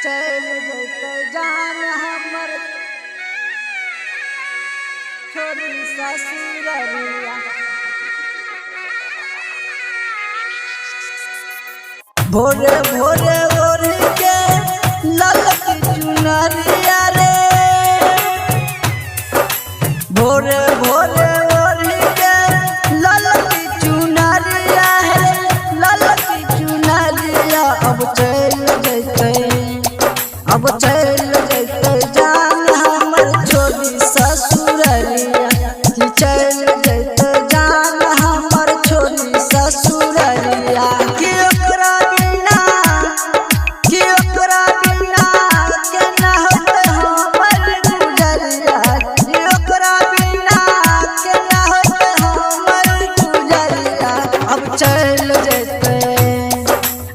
चल जैते जान हमर छोरी ससुररिया। भोरे भोरे ओढ़ के ललकी चुनरिया रे, भोरे भोरे ओढ़ के ललकी चुनरिया है, ललकी चुनरिया। अब चल जैते, अब चल जैते जान हमर छोरी ससुररिया। चल जैते जान हमर छोरी ससुररिया।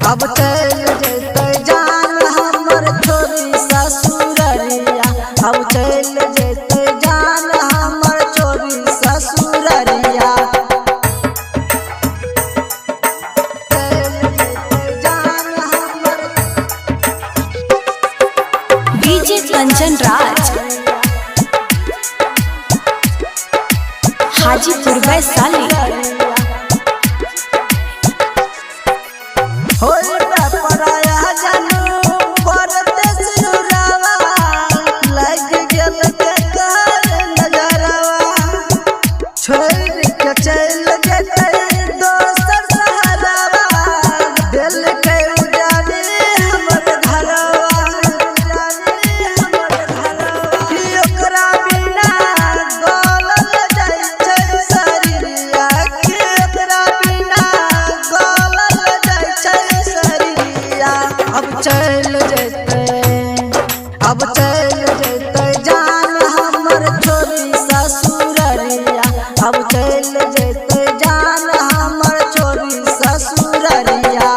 अब चल जैते जान हमर छोरी ससुररिया। अब चल जैते जान हमर छोरी ससुररिया। डीजे कंचन राज हाजीपुर वैशाली। अब चल जैते जान हमर छोरी ससुररिया। अब चल जैते जान हमर छोरी ससुररिया।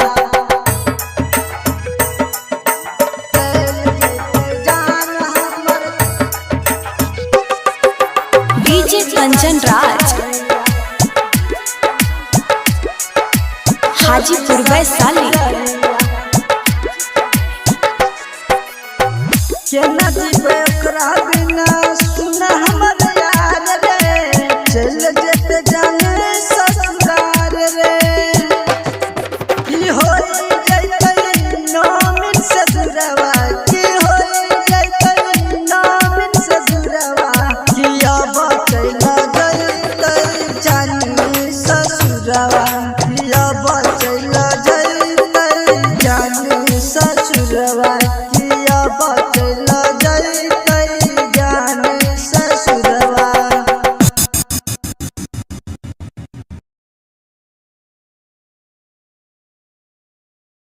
डीजे कंचन राज हाजीपुर वैशाली। केना जीवे ओकरा बिना सुन हमर यार रे, चल जैते जाने ससुरार रे। की होई जैते नौमिन से दूरवा, की होई जैते नौमिन से दूरवा। की अब चल जैते जाने ससुरवा, की अब चल जैते जाने ससुरवा। की अब